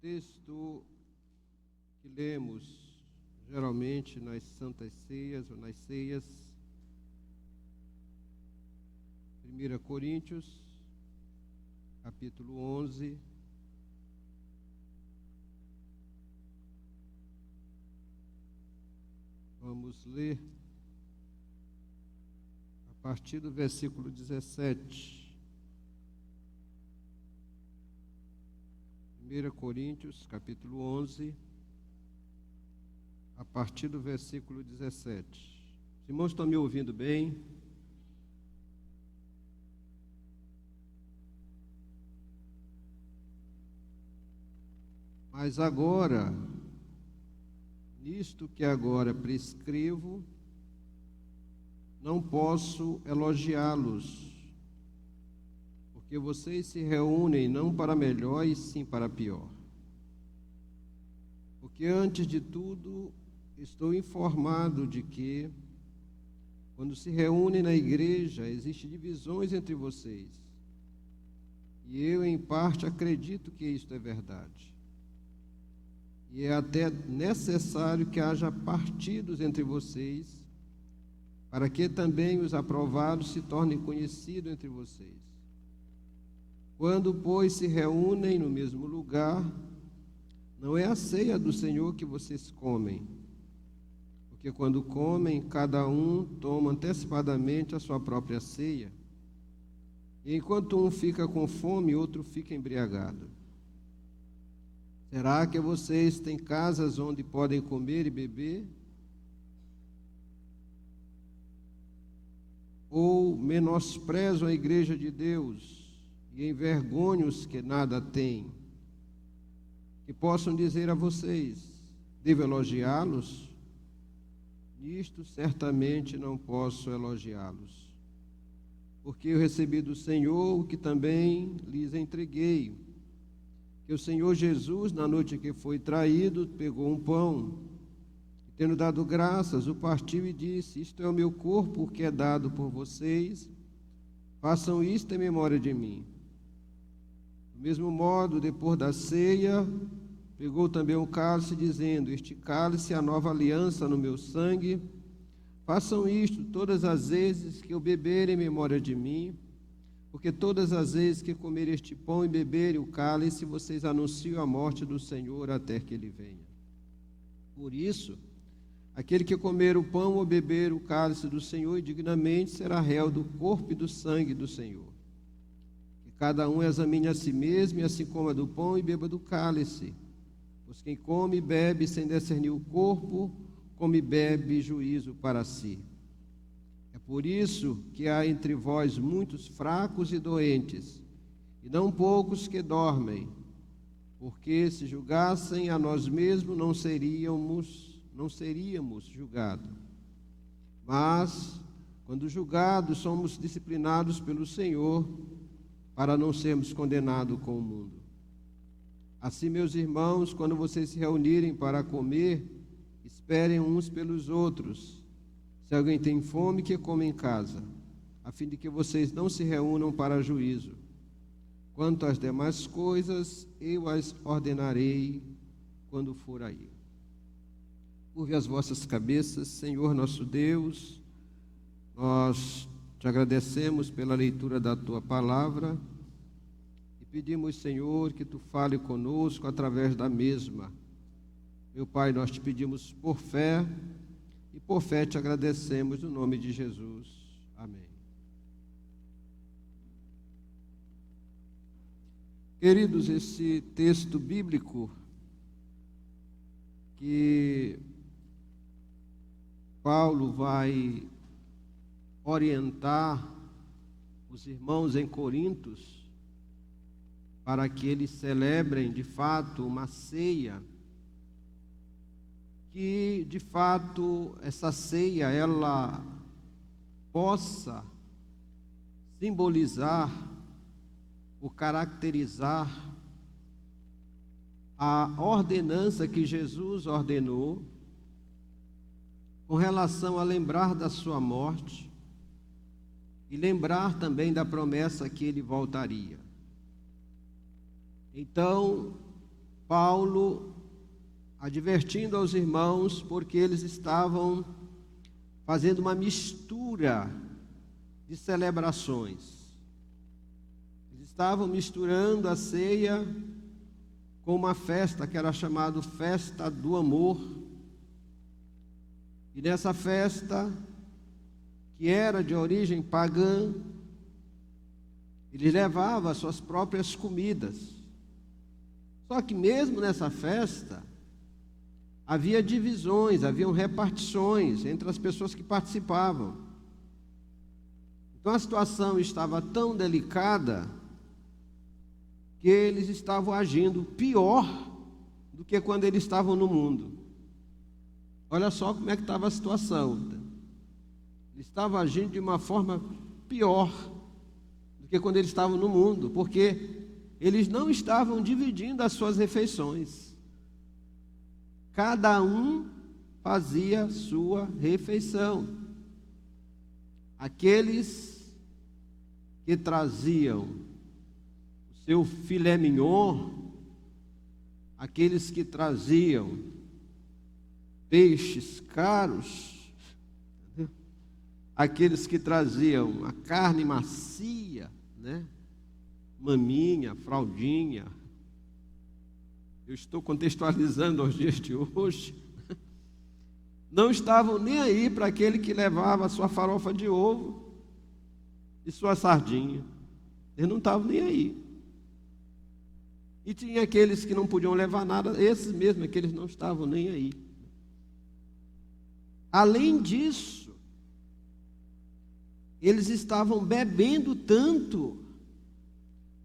texto que lemos geralmente nas santas ceias ou nas ceias, 1 Coríntios, capítulo 11, vamos ler a partir do versículo 17. 1 Coríntios, capítulo 11, a partir do versículo 17. Os irmãos estão me ouvindo bem? Mas agora, nisto que agora prescrevo, não posso elogiá-los, porque vocês se reúnem não para melhor e sim para pior. Porque antes de tudo, estou informado de que, quando se reúnem na igreja, existem divisões entre vocês. E eu, em parte, acredito que isto é verdade. E é até necessário que haja partidos entre vocês, para que também os aprovados se tornem conhecidos entre vocês. Quando, pois, se reúnem no mesmo lugar, não é a ceia do Senhor que vocês comem, porque quando comem, cada um toma antecipadamente a sua própria ceia, e enquanto um fica com fome, outro fica embriagado. Será que vocês têm casas onde podem comer e beber? Ou menosprezam a igreja de Deus e envergonham os que nada têm, que possam dizer a vocês: devo elogiá-los? Nisto certamente não posso elogiá-los, porque eu recebi do Senhor o que também lhes entreguei, que o Senhor Jesus, na noite que foi traído, pegou um pão, e tendo dado graças, o partiu e disse: isto é o meu corpo que é dado por vocês, façam isto em memória de mim. Do mesmo modo, depois da ceia, pegou também um cálice, dizendo: este cálice é a nova aliança no meu sangue. Façam isto todas as vezes que eu beber em memória de mim, porque todas as vezes que comer este pão e beberem o cálice, vocês anunciam a morte do Senhor até que ele venha. Por isso, aquele que comer o pão ou beber o cálice do Senhor indignamente será réu do corpo e do sangue do Senhor. Cada um examine a si mesmo, e assim coma do pão e beba do cálice. Pois quem come e bebe sem discernir o corpo, come e bebe juízo para si. É por isso que há entre vós muitos fracos e doentes, e não poucos que dormem. Porque se julgassem a nós mesmos, não seríamos julgados. Mas, quando julgados, somos disciplinados pelo Senhor, para não sermos condenados com o mundo. Assim, meus irmãos, quando vocês se reunirem para comer, esperem uns pelos outros. Se alguém tem fome, que coma em casa, a fim de que vocês não se reúnam para juízo. Quanto às demais coisas, eu as ordenarei quando for aí. Curve as vossas cabeças. Senhor nosso Deus, nós te agradecemos pela leitura da Tua palavra e pedimos, Senhor, que Tu fale conosco através da mesma. Meu Pai, nós te pedimos por fé e por fé te agradecemos no nome de Jesus. Amém. Queridos, esse texto bíblico que Paulo vai orientar os irmãos em Corinto para que eles celebrem de fato uma ceia, que de fato essa ceia ela possa simbolizar ou caracterizar a ordenança que Jesus ordenou com relação a lembrar da sua morte e lembrar também da promessa que ele voltaria. Então, Paulo advertindo aos irmãos, porque eles estavam fazendo uma mistura de celebrações. Eles estavam misturando a ceia com uma festa que era chamada Festa do Amor. E nessa festa, que era de origem pagã, eles levavam as suas próprias comidas. Só que mesmo nessa festa, havia divisões, haviam repartições entre as pessoas que participavam. Então a situação estava tão delicada que eles estavam agindo pior do que quando eles estavam no mundo. Olha só como é que estava a situação. Eles estavam agindo de uma forma pior do que quando eles estavam no mundo, porque eles não estavam dividindo as suas refeições. Cada um fazia sua refeição. Aqueles que traziam o seu filé mignon, aqueles que traziam peixes caros, aqueles que traziam a carne macia, né? Maminha, fraldinha. Eu estou contextualizando aos dias de hoje. Não estavam nem aí para aquele que levava a sua farofa de ovo e sua sardinha. Eles não estavam nem aí. E tinha aqueles que não podiam levar nada, esses mesmos, que eles não estavam nem aí. Além disso, eles estavam bebendo tanto,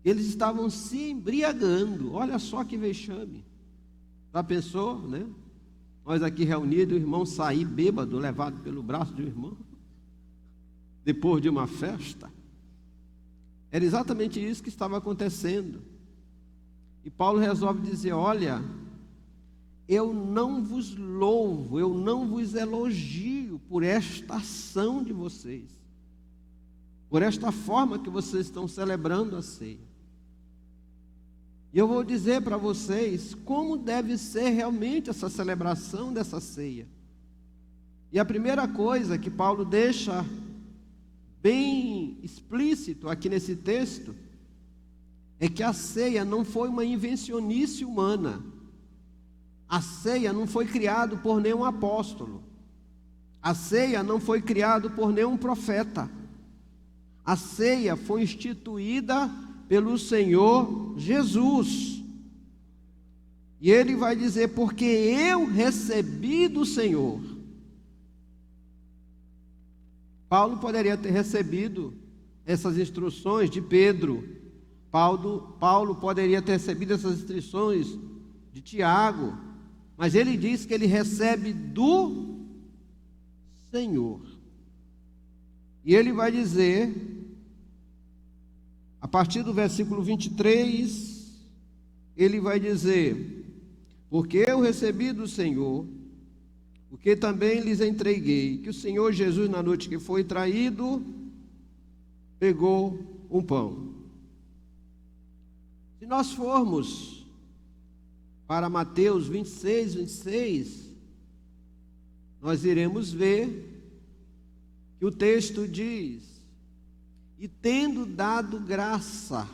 eles estavam se embriagando. Olha só que vexame. Já pensou, né? Nós aqui reunidos, o irmão sair bêbado, levado pelo braço de um irmão, depois de uma festa. Era exatamente isso que estava acontecendo. E Paulo resolve dizer: olha, eu não vos louvo, eu não vos elogio por esta ação de vocês, por esta forma que vocês estão celebrando a ceia. E eu vou dizer para vocês como deve ser realmente essa celebração dessa ceia. E a primeira coisa que Paulo deixa bem explícito aqui nesse texto é que a ceia não foi uma invencionice humana. A ceia não foi criada por nenhum apóstolo. A ceia não foi criada por nenhum profeta. A ceia foi instituída pelo Senhor Jesus. E ele vai dizer: porque eu recebi do Senhor. Paulo poderia ter recebido essas instruções de Pedro. Paulo poderia ter recebido essas instruções de Tiago. Mas ele diz que ele recebe do Senhor. E ele vai dizer, a partir do versículo 23, ele vai dizer: porque eu recebi do Senhor, o que também lhes entreguei, que o Senhor Jesus, na noite que foi traído, pegou um pão. Se nós formos para Mateus 26, nós iremos ver que o texto diz: e tendo dado graça,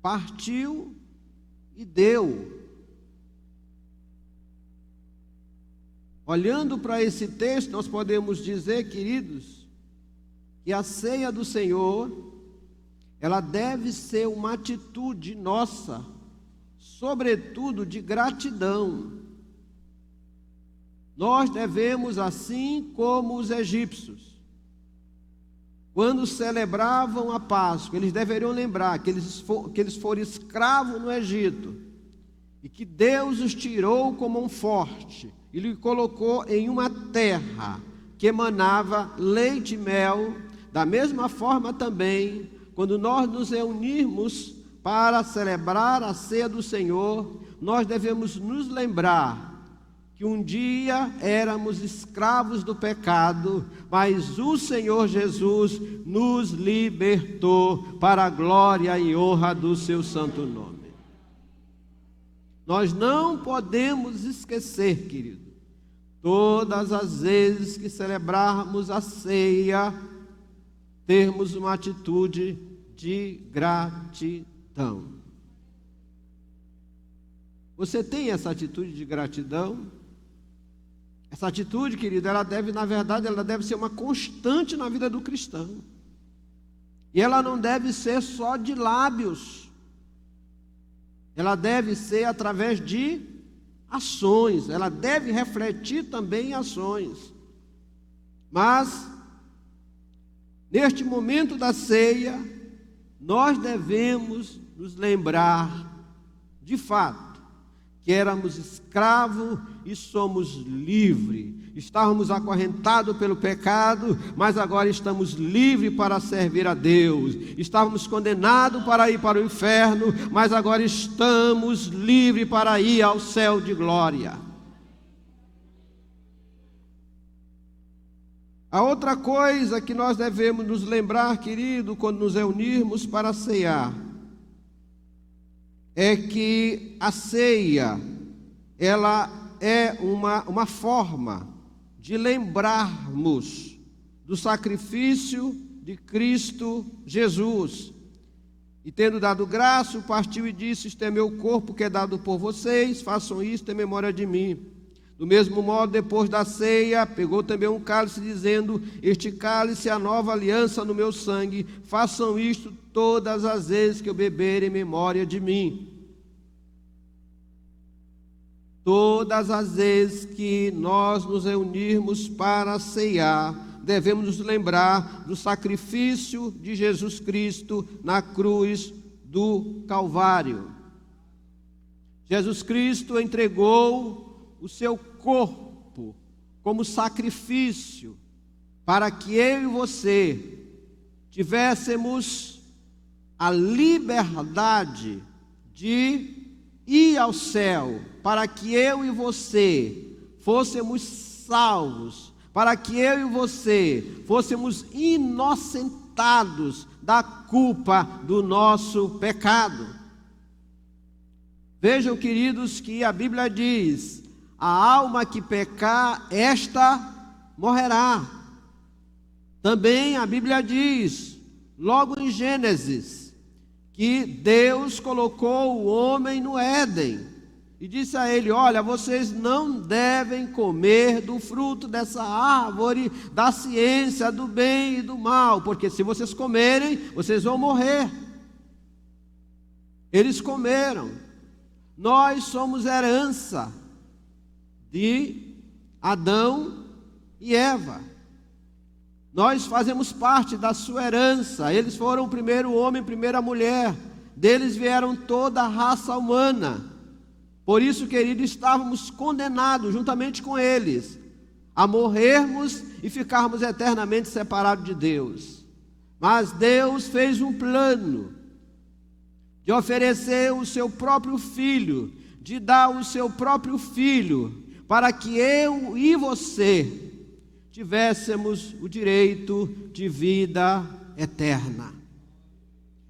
partiu e deu. Olhando para esse texto, nós podemos dizer, queridos, que a ceia do Senhor, ela deve ser uma atitude nossa, sobretudo de gratidão. Nós devemos, assim como os egípcios, quando celebravam a Páscoa, eles deveriam lembrar que eles foram escravos no Egito, e que Deus os tirou com mão forte, e lhe colocou em uma terra que emanava leite e mel. Da mesma forma também, quando nós nos reunirmos para celebrar a ceia do Senhor, nós devemos nos lembrar que um dia éramos escravos do pecado, mas o Senhor Jesus nos libertou para a glória e honra do seu santo nome. Nós não podemos esquecer, querido, todas as vezes que celebrarmos a ceia, termos uma atitude de gratidão. Você tem essa atitude de gratidão? Essa atitude, querido, na verdade, ela deve ser uma constante na vida do cristão. E ela não deve ser só de lábios. Ela deve ser através de ações. Ela deve refletir também em ações. Mas, neste momento da ceia, nós devemos nos lembrar, de fato, que éramos escravos e somos livres. Estávamos acorrentados pelo pecado, mas agora estamos livres para servir a Deus. Estávamos condenados para ir para o inferno, mas agora estamos livres para ir ao céu de glória. A outra coisa que nós devemos nos lembrar, querido, quando nos reunirmos para ceiar, é que a ceia, ela é uma forma de lembrarmos do sacrifício de Cristo Jesus. E tendo dado graça, partiu e disse: "Este é meu corpo que é dado por vocês, façam isto em memória de mim." Do mesmo modo, depois da ceia, pegou também um cálice, dizendo: "Este cálice é a nova aliança no meu sangue, façam isto todas as vezes que eu beber em memória de mim." Todas as vezes que nós nos reunirmos para ceiar, devemos nos lembrar do sacrifício de Jesus Cristo na cruz do Calvário. Jesus Cristo entregou o seu corpo como sacrifício para que eu e você tivéssemos a liberdade de ir ao céu, para que eu e você fôssemos salvos, para que eu e você fôssemos inocentados da culpa do nosso pecado. Vejam, queridos, que a Bíblia diz: "A alma que pecar, esta morrerá." Também a Bíblia diz, logo em Gênesis, que Deus colocou o homem no Éden e disse a ele: "Olha, vocês não devem comer do fruto dessa árvore da ciência do bem e do mal, porque se vocês comerem, vocês vão morrer." Eles comeram. Nós somos herança de Adão e Eva. Nós fazemos parte da sua herança. Eles foram o primeiro homem, a primeira mulher. Deles vieram toda a raça humana. Por isso, querido, estávamos condenados juntamente com eles a morrermos e ficarmos eternamente separados de Deus. Mas Deus fez um plano de oferecer o seu próprio filho, de dar o seu próprio filho, para que eu e você tivéssemos o direito de vida eterna.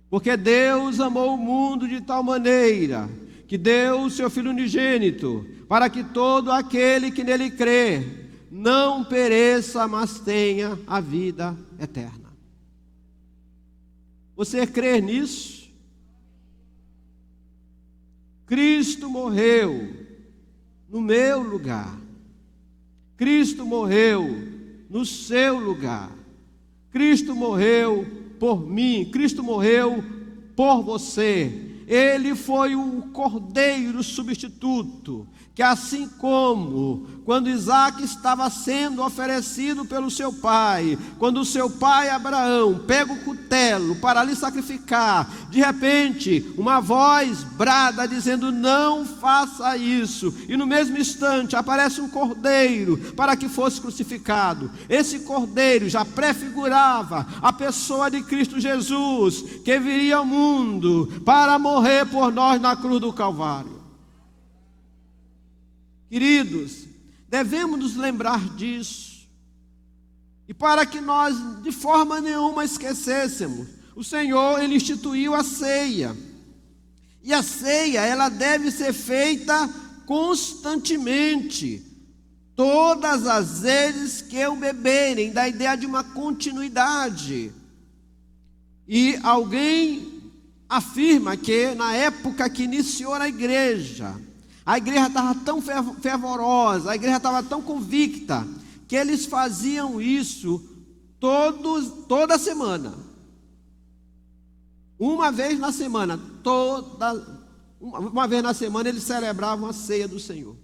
Porque Deus amou o mundo de tal maneira que deu o seu Filho unigênito, para que todo aquele que nele crê não pereça, mas tenha a vida eterna. Você crê nisso? Cristo morreu no meu lugar. Cristo morreu no seu lugar. Cristo morreu por mim. Cristo morreu por você. Ele foi o cordeiro substituto, que assim como quando Isaac estava sendo oferecido pelo seu pai, quando o seu pai Abraão pega o cutelo para lhe sacrificar, de repente uma voz brada dizendo: "Não faça isso", e no mesmo instante aparece um cordeiro para que fosse crucificado. Esse cordeiro já prefigurava a pessoa de Cristo Jesus, que viria ao mundo para morrer por nós na cruz do Calvário. Queridos, devemos nos lembrar disso. E para que nós de forma nenhuma esquecêssemos, o Senhor, Ele instituiu a ceia. E a ceia, ela deve ser feita constantemente, todas as vezes que o beberem, da ideia de uma continuidade. E alguém afirma que na época que iniciou a igreja estava tão fervorosa, a igreja estava tão convicta, que eles faziam isso toda semana. Uma vez na semana, uma vez na semana eles celebravam a ceia do Senhor.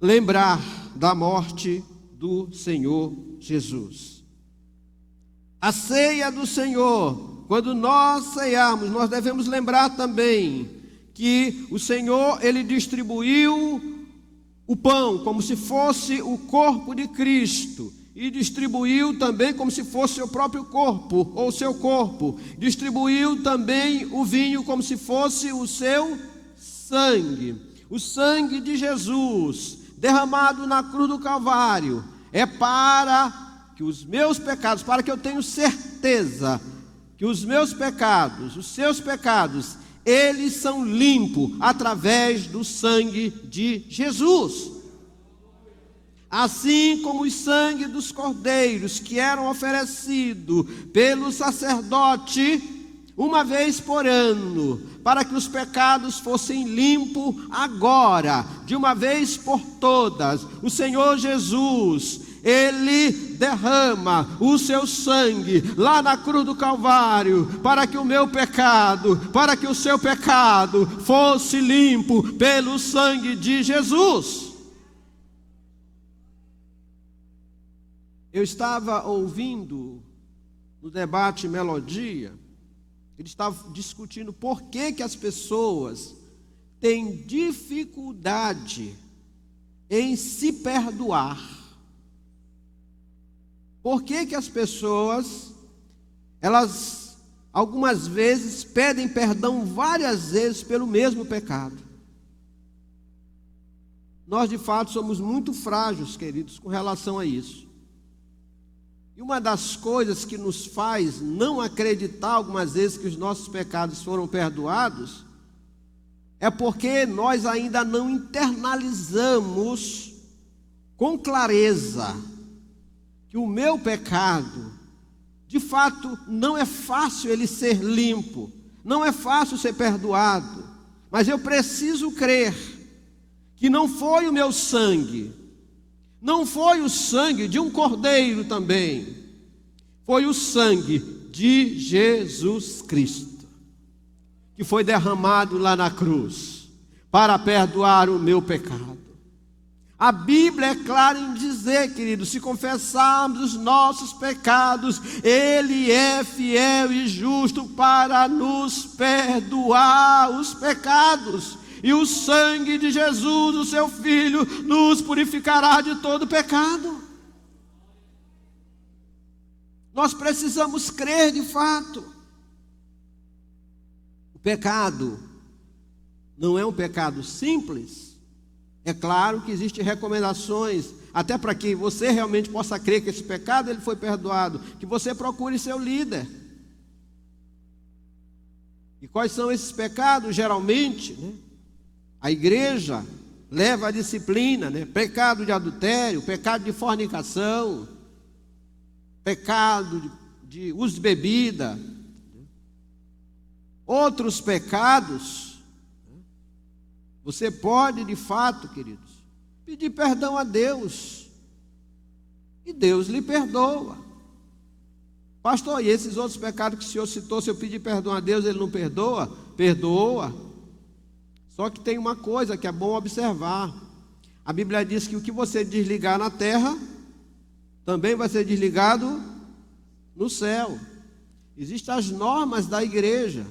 Lembrar da morte do Senhor Jesus. A ceia do Senhor, quando nós ceiarmos, nós devemos lembrar também que o Senhor, Ele distribuiu o pão como se fosse o corpo de Cristo, e distribuiu também como se fosse o próprio corpo, ou seu corpo. Distribuiu também o vinho como se fosse o seu sangue. O sangue de Jesus, derramado na cruz do Calvário, é para que os meus pecados, para que eu tenha certeza que os meus pecados, os seus pecados, eles são limpos através do sangue de Jesus. Assim como o sangue dos cordeiros que eram oferecidos pelo sacerdote uma vez por ano, para que os pecados fossem limpos agora, de uma vez por todas, o Senhor Jesus, Ele derrama o seu sangue lá na cruz do Calvário, para que o meu pecado, para que o seu pecado fosse limpo pelo sangue de Jesus. Eu estava ouvindo no debate Melodia, eles estavam discutindo por que as pessoas têm dificuldade em se perdoar. Por que as pessoas, elas algumas vezes pedem perdão várias vezes pelo mesmo pecado? Nós de fato somos muito frágeis, queridos, com relação a isso. E uma das coisas que nos faz não acreditar algumas vezes que os nossos pecados foram perdoados, é porque nós ainda não internalizamos com clareza que o meu pecado, de fato, não é fácil ele ser limpo, não é fácil ser perdoado, mas eu preciso crer que não foi o meu sangue, não foi o sangue de um cordeiro também, foi o sangue de Jesus Cristo, que foi derramado lá na cruz, para perdoar o meu pecado. A Bíblia é clara em dizer, queridos, se confessarmos os nossos pecados, Ele é fiel e justo para nos perdoar os pecados. E o sangue de Jesus, o seu Filho, nos purificará de todo pecado. Nós precisamos crer de fato. O pecado não é um pecado simples. É claro que existem recomendações, até para que você realmente possa crer que esse pecado ele foi perdoado, que você procure seu líder. E quais são esses pecados? Geralmente, a igreja leva a disciplina, pecado de adultério, pecado de fornicação, pecado de uso de bebida, outros pecados. Você pode, de fato, queridos, pedir perdão a Deus, e Deus lhe perdoa. Pastor, e esses outros pecados que o senhor citou, se eu pedir perdão a Deus, Ele não perdoa? Perdoa. Só que tem uma coisa que é bom observar. A Bíblia diz que o que você desligar na terra, também vai ser desligado no céu. Existem as normas da igreja,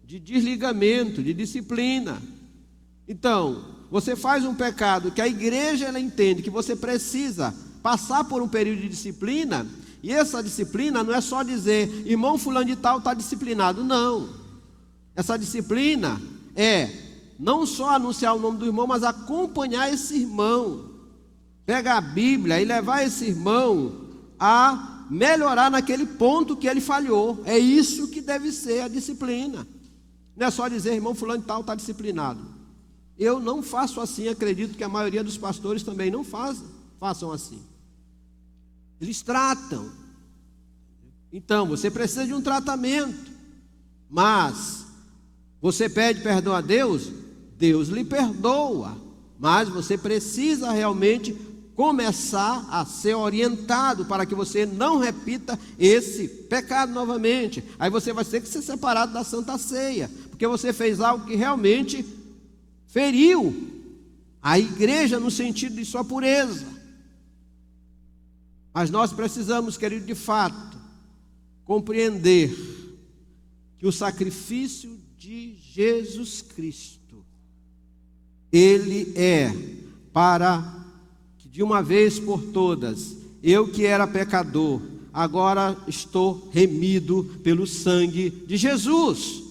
de desligamento, de disciplina. Então, você faz um pecado que a igreja ela entende que você precisa passar por um período de disciplina, e essa disciplina não é só dizer, irmão fulano de tal está disciplinado, não. Essa disciplina é não só anunciar o nome do irmão, mas acompanhar esse irmão, pegar a Bíblia e levar esse irmão a melhorar naquele ponto que ele falhou. É isso que deve ser a disciplina. Não é só dizer, irmão fulano de tal está disciplinado. Eu não faço assim, acredito que a maioria dos pastores também não façam assim. Eles tratam. Então, você precisa de um tratamento. Mas, você pede perdão a Deus, Deus lhe perdoa. Mas você precisa realmente começar a ser orientado para que você não repita esse pecado novamente. Aí você vai ter que ser separado da Santa Ceia, porque você fez algo que realmente feriu a igreja no sentido de sua pureza. Mas nós precisamos, querido, de fato, compreender que o sacrifício de Jesus Cristo, ele é para que de uma vez por todas, eu que era pecador, agora estou remido pelo sangue de Jesus.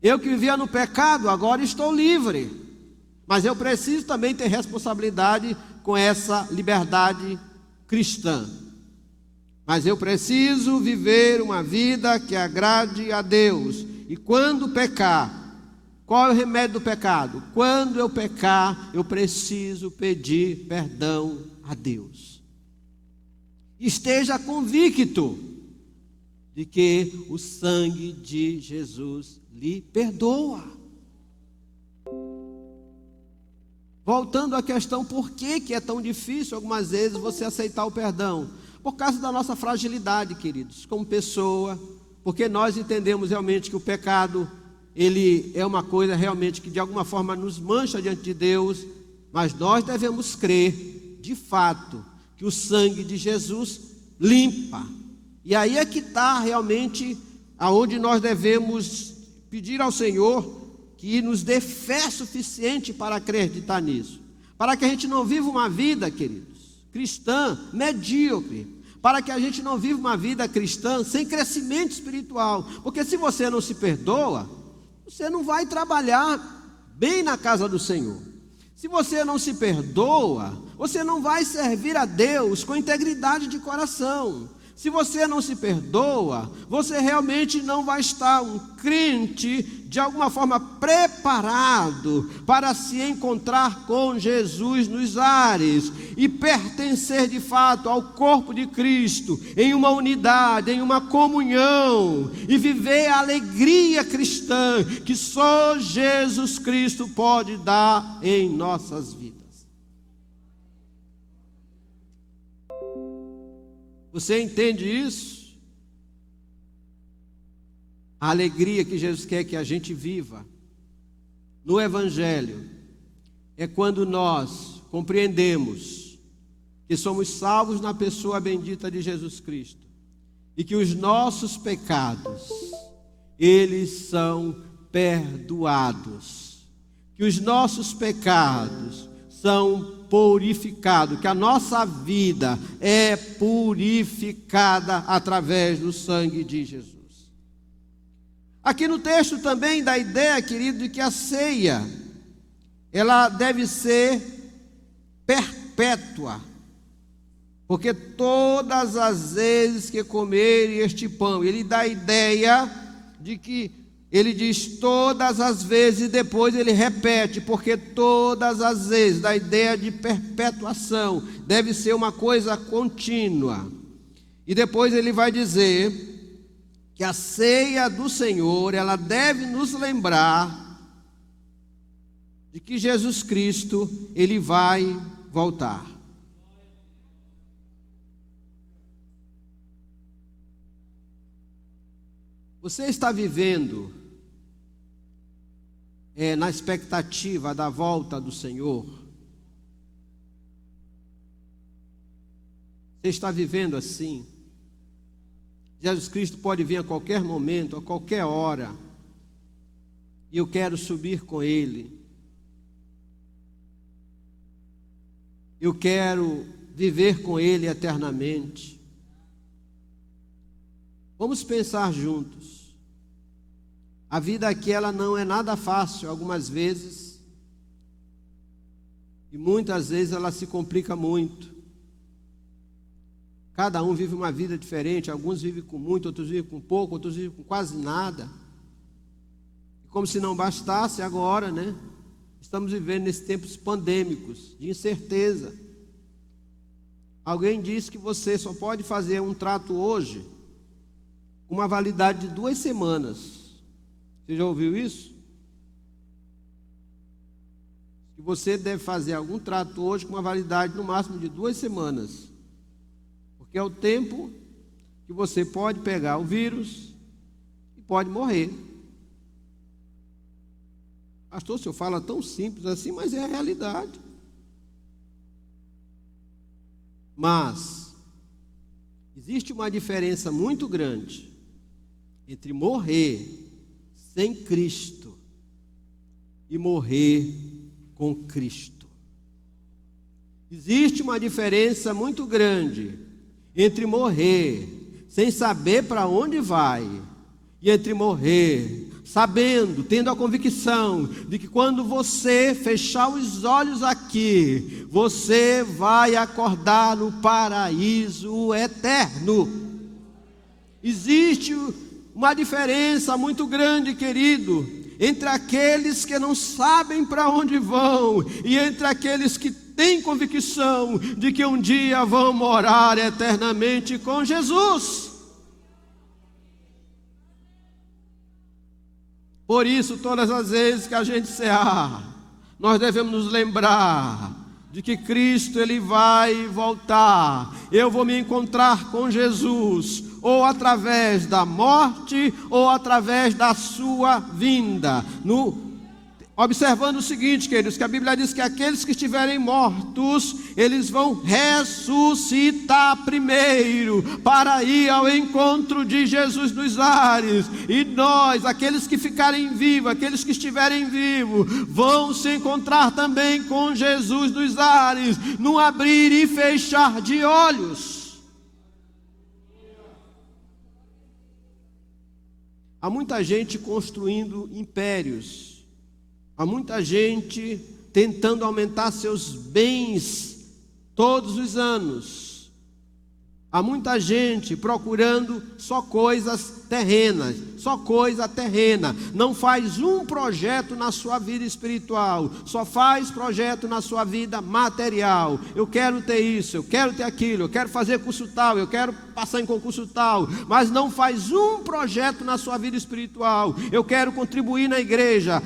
Eu que vivia no pecado, agora estou livre. Mas eu preciso também ter responsabilidade com essa liberdade cristã. Mas eu preciso viver uma vida que agrade a Deus. E quando pecar, qual é o remédio do pecado? Quando eu pecar, eu preciso pedir perdão a Deus. Esteja convicto de que o sangue de Jesus lhe perdoa. Voltando à questão, por que é tão difícil algumas vezes você aceitar o perdão? Por causa da nossa fragilidade, queridos, como pessoa, porque nós entendemos realmente que o pecado, ele é uma coisa realmente que de alguma forma nos mancha diante de Deus, mas nós devemos crer, de fato, que o sangue de Jesus limpa. E aí é que está realmente aonde nós devemos pedir ao Senhor que nos dê fé suficiente para acreditar nisso, para que a gente não viva uma vida, queridos, cristã medíocre, para que a gente não viva uma vida cristã sem crescimento espiritual, porque se você não se perdoa, você não vai trabalhar bem na casa do Senhor. Se você não se perdoa, você não vai servir a Deus com integridade de coração. Se você não se perdoa, você realmente não vai estar um crente de alguma forma preparado para se encontrar com Jesus nos ares e pertencer de fato ao corpo de Cristo, em uma unidade, em uma comunhão, e viver a alegria cristã que só Jesus Cristo pode dar em nossas vidas. Você entende isso? A alegria que Jesus quer que a gente viva no Evangelho é quando nós compreendemos que somos salvos na pessoa bendita de Jesus Cristo e que os nossos pecados, eles são perdoados, que os nossos pecados são purificados, que a nossa vida é purificada através do sangue de Jesus. Aqui no texto também dá a ideia, querido, de que a ceia, ela deve ser perpétua, porque todas as vezes que comerem este pão, ele dá a ideia de que ele diz todas as vezes e depois ele repete, porque todas as vezes, dá a ideia de perpetuação, deve ser uma coisa contínua. E depois ele vai dizer que a ceia do Senhor, ela deve nos lembrar de que Jesus Cristo, ele vai voltar. Você está vivendo na expectativa da volta do Senhor? Você está vivendo assim? Jesus Cristo pode vir a qualquer momento, a qualquer hora, e eu quero subir com Ele. Eu quero viver com Ele eternamente. Vamos pensar juntos. A vida aqui, ela não é nada fácil algumas vezes, e muitas vezes ela se complica muito. Cada um vive uma vida diferente, alguns vivem com muito, outros vivem com pouco, outros vivem com quase nada. E como se não bastasse agora, né? Estamos vivendo nesses tempos pandêmicos, de incerteza. Alguém disse que você só pode fazer um trato hoje com uma validade de 2 semanas. Você já ouviu isso? Que você deve fazer algum trato hoje com uma validade no máximo de 2 semanas. Porque é o tempo que você pode pegar o vírus e pode morrer. Pastor, o senhor fala tão simples assim, mas é a realidade. Mas existe uma diferença muito grande entre morrer sem Cristo e morrer com Cristo. Existe uma diferença muito grande entre morrer sem saber para onde vai e entre morrer sabendo, tendo a convicção de que quando você fechar os olhos aqui, você vai acordar no paraíso eterno. Existe uma diferença muito grande, querido, entre aqueles que não sabem para onde vão e entre aqueles que têm convicção de que um dia vão morar eternamente com Jesus. Por isso, todas as vezes que a gente cear, nós devemos nos lembrar de que Cristo Ele vai voltar. Eu vou me encontrar com Jesus, ou através da morte, ou através da sua vinda. Observando o seguinte, queridos, que a Bíblia diz que aqueles que estiverem mortos, eles vão ressuscitar primeiro, para ir ao encontro de Jesus nos ares. E nós, aqueles que ficarem vivos, aqueles que estiverem vivos, vão se encontrar também com Jesus nos ares, num abrir e fechar de olhos. Há muita gente construindo impérios. Há muita gente tentando aumentar seus bens todos os anos. Há muita gente procurando só coisas terrenas, só coisa terrena. Não faz um projeto na sua vida espiritual, só faz projeto na sua vida material. Eu quero ter isso, eu quero ter aquilo, eu quero fazer curso tal, eu quero passar em concurso tal, mas não faz um projeto na sua vida espiritual. Eu quero contribuir na igreja,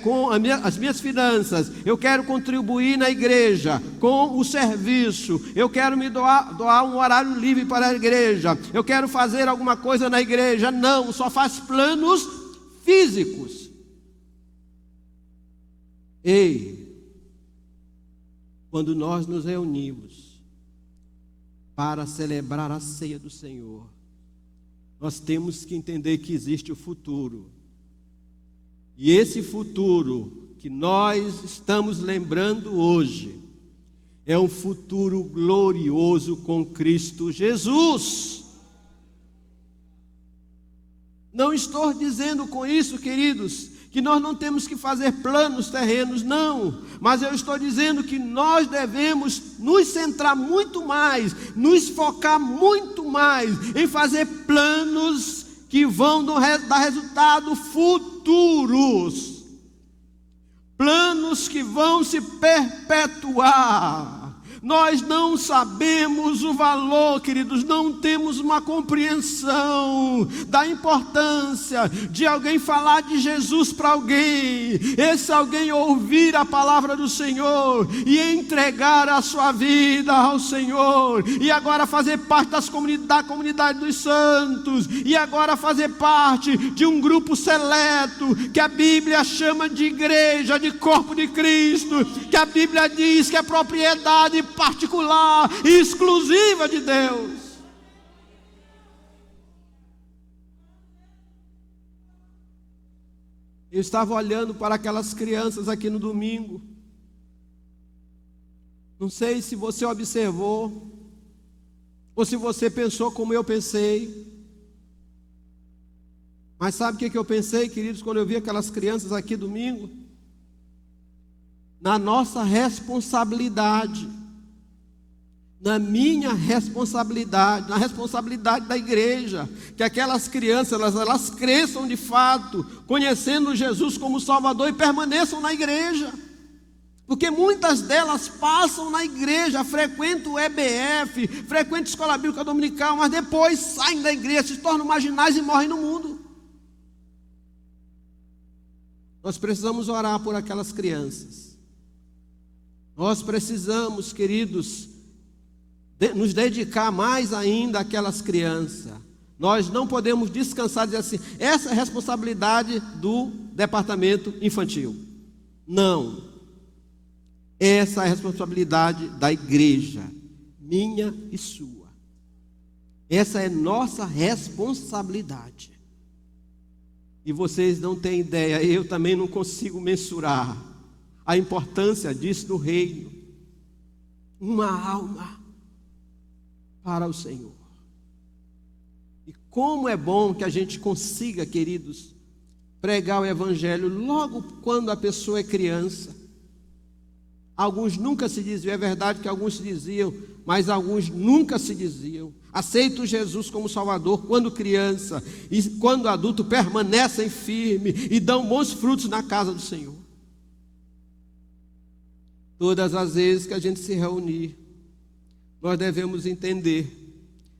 com as minhas finanças, eu quero contribuir na igreja, com o serviço, eu quero me doar um horário livre para a igreja, eu quero fazer alguma coisa na igreja. Não, só faz planos físicos. Ei, quando nós nos reunimos para celebrar a ceia do Senhor, nós temos que entender que existe o futuro. E esse futuro que nós estamos lembrando hoje é um futuro glorioso com Cristo Jesus. Não estou dizendo com isso, queridos, que nós não temos que fazer planos terrenos, não. Mas eu estou dizendo que nós devemos nos centrar muito mais, nos focar muito mais em fazer planos que vão dar resultado futuros, planos que vão se perpetuar. Nós não sabemos o valor, queridos, não temos uma compreensão da importância de alguém falar de Jesus para alguém, esse alguém ouvir a palavra do Senhor e entregar a sua vida ao Senhor, e agora fazer parte da comunidade dos santos, e agora fazer parte de um grupo seleto, que a Bíblia chama de igreja, de corpo de Cristo, que a Bíblia diz que é propriedade particular e exclusiva de Deus. Eu estava olhando para aquelas crianças aqui no domingo. Não sei se você observou ou se você pensou como eu pensei. Mas sabe o que eu pensei, queridos, quando eu vi aquelas crianças aqui domingo? Na nossa responsabilidade, na minha responsabilidade, na responsabilidade da igreja, que aquelas crianças, elas cresçam de fato, conhecendo Jesus como Salvador e permaneçam na igreja. Porque muitas delas passam na igreja, frequentam o EBF, frequentam a escola bíblica dominical, mas depois saem da igreja, se tornam marginais e morrem no mundo. Nós precisamos orar por aquelas crianças. Nós precisamos, queridos, nos dedicar mais ainda àquelas crianças. Nós não podemos descansar e dizer assim, essa é a responsabilidade do departamento infantil. Não. Essa é a responsabilidade da igreja, minha e sua. Essa é nossa responsabilidade. E vocês não têm ideia, eu também não consigo mensurar a importância disso no reino. Uma alma para o Senhor. E como é bom que a gente consiga, queridos, pregar o evangelho logo quando a pessoa é criança. Alguns nunca se diziam, é verdade que alguns se diziam, mas alguns nunca se diziam. Aceitam Jesus como Salvador quando criança, e quando adulto permanecem firmes e dão bons frutos na casa do Senhor. Todas as vezes que a gente se reunir, nós devemos entender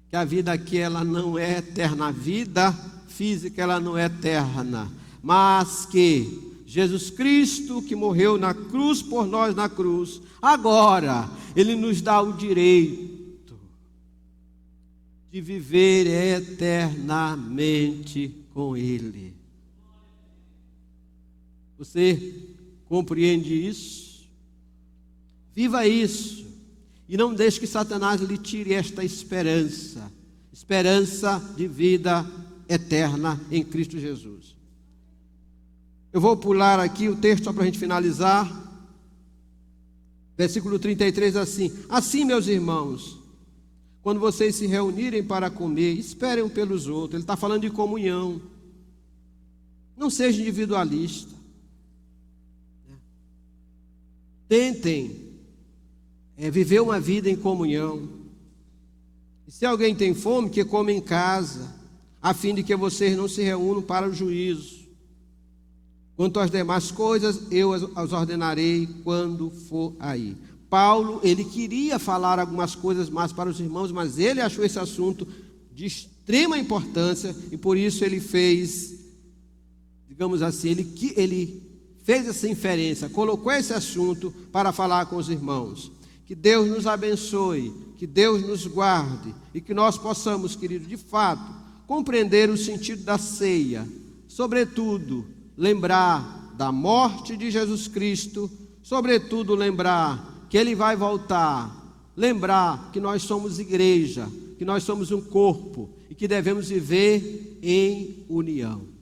que a vida aqui ela não é eterna, a vida física ela não é eterna, mas que Jesus Cristo, que morreu na cruz por nós na cruz, agora Ele nos dá o direito de viver eternamente com Ele. Você compreende isso? Viva isso. E não deixe que Satanás lhe tire esta esperança. Esperança de vida eterna em Cristo Jesus. Eu vou pular aqui o texto só para a gente finalizar. Versículo 33 assim. Assim, meus irmãos, quando vocês se reunirem para comer, esperem um pelos outros. Ele está falando de comunhão. Não seja individualista. Tentem viver uma vida em comunhão. E se alguém tem fome, que coma em casa, a fim de que vocês não se reúnam para o juízo. Quanto às demais coisas, eu as ordenarei quando for aí. Paulo, ele queria falar algumas coisas mais para os irmãos, mas ele achou esse assunto de extrema importância e por isso ele fez, digamos assim, ele fez essa inferência, colocou esse assunto para falar com os irmãos. Que Deus nos abençoe, que Deus nos guarde e que nós possamos, querido, de fato, compreender o sentido da ceia, sobretudo, lembrar da morte de Jesus Cristo, sobretudo lembrar que Ele vai voltar, lembrar que nós somos igreja, que nós somos um corpo e que devemos viver em união.